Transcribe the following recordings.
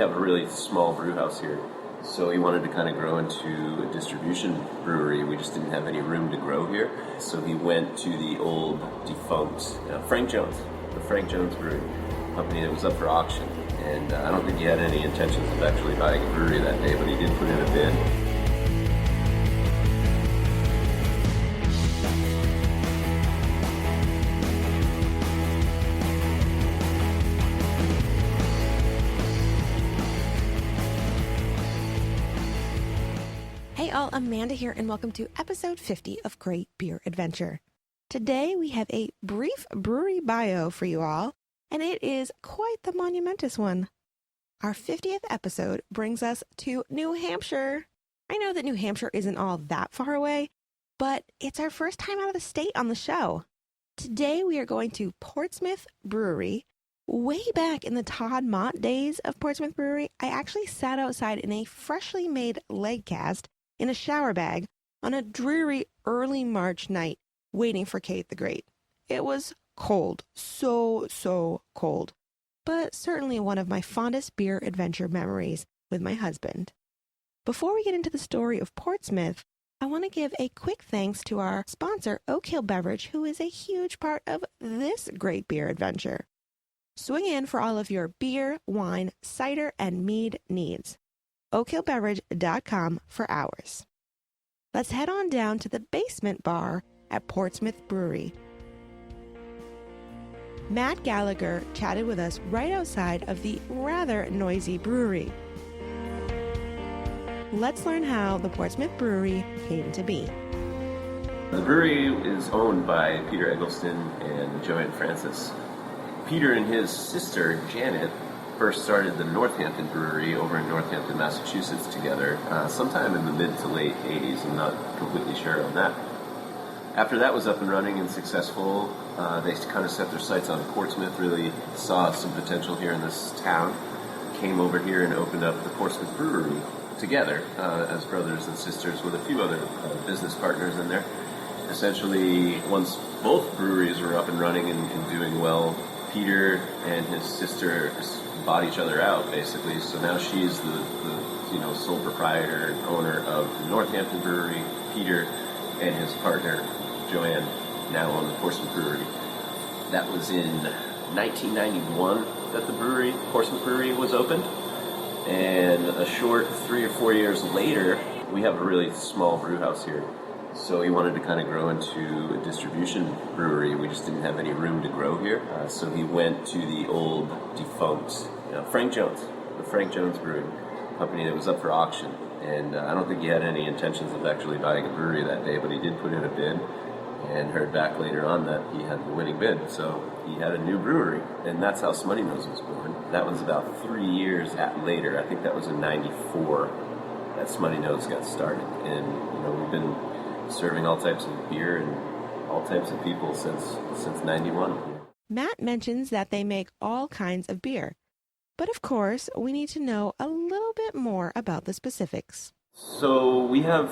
have a really small brew house here, so he wanted to kind of grow into a distribution brewery. We just didn't have any room to grow here, so he went to the old defunct Frank Jones, the Frank Jones Brewery company that was up for auction. And I don't think he had any intentions of actually buying a brewery that day, but he did put in a bid. Hey all, Amanda here, and welcome to episode 50 of Great Beer Adventure. Today we have a brief brewery bio for you all, and it is quite the monumentous one. Our 50th episode brings us to New Hampshire. I know that New Hampshire isn't all that far away, but it's our first time out of the state on the show. Today we are going to Portsmouth Brewery. Way back in the Todd Mott days of Portsmouth Brewery, I actually sat outside in a freshly made leg cast in a shower bag on a dreary early March night waiting for Kate the Great. It was cold, so cold, but certainly one of my fondest beer adventure memories with my husband. Before we get into the story of Portsmouth, I want to give a quick thanks to our sponsor, Oak Hill Beverage, who is a huge part of this great beer adventure. Swing in for all of your beer, wine, cider, and mead needs. oakhillbeverage.com for hours. Let's head on down to the basement bar at Portsmouth Brewery. Matt Gallagher chatted with us right outside of the rather noisy brewery. Let's learn how the Portsmouth Brewery came to be. The brewery is owned by Peter Eggleston and Joanne Francis. Peter and his sister, Janet, first started the Northampton Brewery over in Northampton, Massachusetts together sometime in the mid to late 80s. I'm not completely sure on that. After that was up and running and successful, they kind of set their sights on Portsmouth, really saw some potential here in this town, came over here and opened up the Portsmouth Brewery together as brothers and sisters with a few other business partners in there. Essentially, once both breweries were up and running and doing well, Peter and his sister bought each other out, basically. So now she's the sole proprietor and owner of the Northampton Brewery. Peter and his partner, Joanne, now own the Portsmouth Brewery. That was in 1991 that the Portsmouth Brewery was opened. And a short 3 or 4 years later, we have a really small brew house here. So he wanted to kind of grow into a distribution brewery. We just didn't have any room to grow here. So he went to the old defunct Frank Jones, the Frank Jones Brewery company that was up for auction. And I don't think he had any intentions of actually buying a brewery that day, but he did put in a bid and heard back later on that he had the winning bid. So he had a new brewery, and that's how Smutty Nose was born. That was about 3 years later. I think that was in 94 that Smutty Nose got started. And we've been serving all types of beer and all types of people since 91. Matt mentions that they make all kinds of beer. But of course, we need to know a little bit more about the specifics. So we have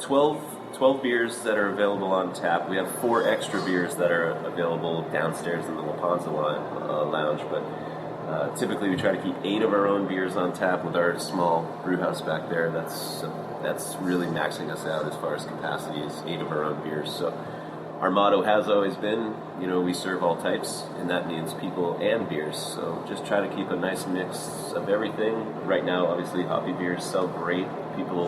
12 beers that are available on tap. We have 4 extra beers that are available downstairs in the La Panza lounge. But typically we try to keep 8 of our own beers on tap with our small brew house back there. That's really maxing us out as far as capacity is 8 of our own beers. So our motto has always been, we serve all types, and that means people and beers. So just try to keep a nice mix of everything. Right now, obviously, hoppy beers sell great. People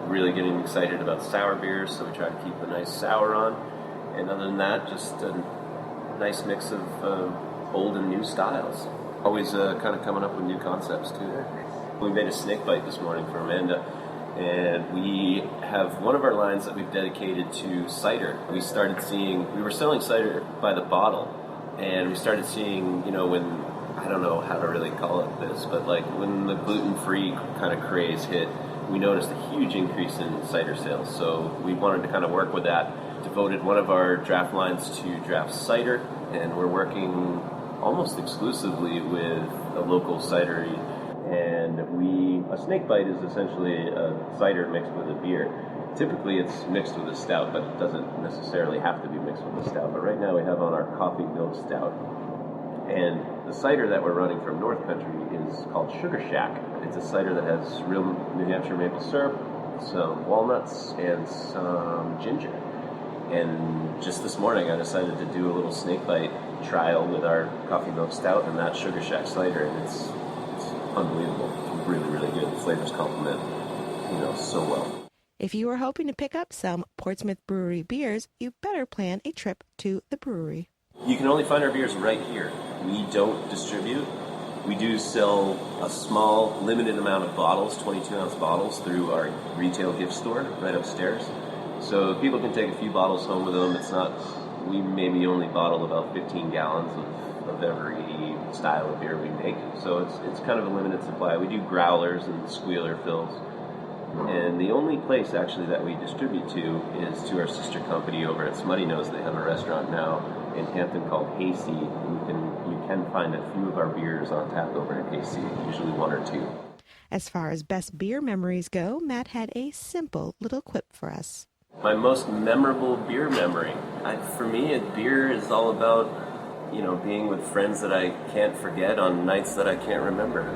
really getting excited about sour beers, so we try to keep a nice sour on. And other than that, just a nice mix of old and new styles. Always kind of coming up with new concepts, too. We made a snake bite this morning for Amanda. And we have one of our lines that we've dedicated to cider. We were selling cider by the bottle, and we started seeing, when, I don't know how to really call it this, but like when the gluten-free kind of craze hit, we noticed a huge increase in cider sales. So we wanted to kind of work with that, devoted one of our draft lines to draft cider, and we're working almost exclusively with a local cidery. And a snake bite is essentially a cider mixed with a beer. Typically it's mixed with a stout, but it doesn't necessarily have to be mixed with a stout. But right now we have on our coffee milk stout And the cider that we're running from North Country is called Sugar Shack. It's a cider that has real New Hampshire maple syrup, some walnuts, and some ginger. And just this morning I decided to do a little snakebite trial with our coffee milk stout and that Sugar Shack cider, and it's unbelievable. It's really, really good. The flavors complement, so well. If you are hoping to pick up some Portsmouth Brewery beers, you better plan a trip to the brewery. You can only find our beers right here. We don't distribute. We do sell a small, limited amount of bottles, 22-ounce bottles, through our retail gift store right upstairs. So people can take a few bottles home with them. We maybe only bottle about 15 gallons of every style of beer we make. So it's kind of a limited supply. We do growlers and squealer fills. And the only place actually that we distribute to is to our sister company over at Smutty Nose. They have a restaurant now in Hampton called Hayseed. You can find a few of our beers on tap over at Hayseed, usually one or two. As far as best beer memories go, Matt had a simple little quip for us. My most memorable beer memory. For me, beer is all about, being with friends that I can't forget on nights that I can't remember.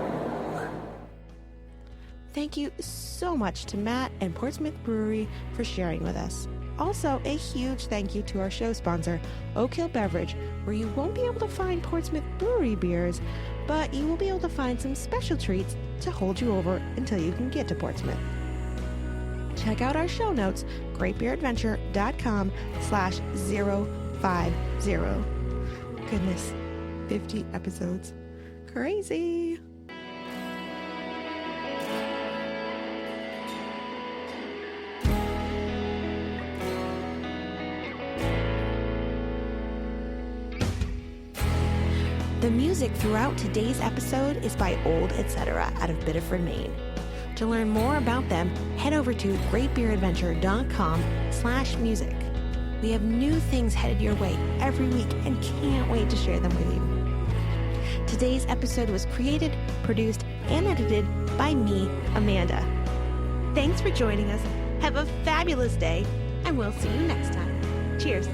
Thank you so much to Matt and Portsmouth Brewery for sharing with us. Also, a huge thank you to our show sponsor, Oak Hill Beverage, where you won't be able to find Portsmouth Brewery beers, but you will be able to find some special treats to hold you over until you can get to Portsmouth. Check out our show notes, greatbeeradventure.com/050. Goodness, 50 episodes. Crazy. The music throughout today's episode is by Old Etc. out of Biddeford, Maine. To learn more about them, head over to greatbeeradventure.com/music. We have new things headed your way every week and can't wait to share them with you. Today's episode was created, produced, and edited by me, Amanda. Thanks for joining us. Have a fabulous day, and we'll see you next time. Cheers.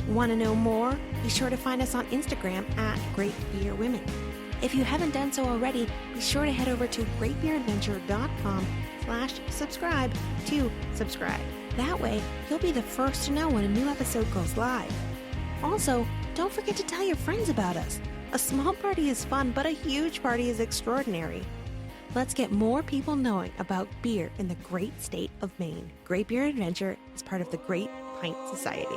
Want to know more? Be sure to find us on Instagram at Great Beer Women. If you haven't done so already, be sure to head over to greatbeeradventure.com/subscribe to subscribe. That way, you'll be the first to know when a new episode goes live. Also, don't forget to tell your friends about us. A small party is fun, but a huge party is extraordinary. Let's get more people knowing about beer in the great state of Maine. Great Beer Adventure is part of the Great Pint Society.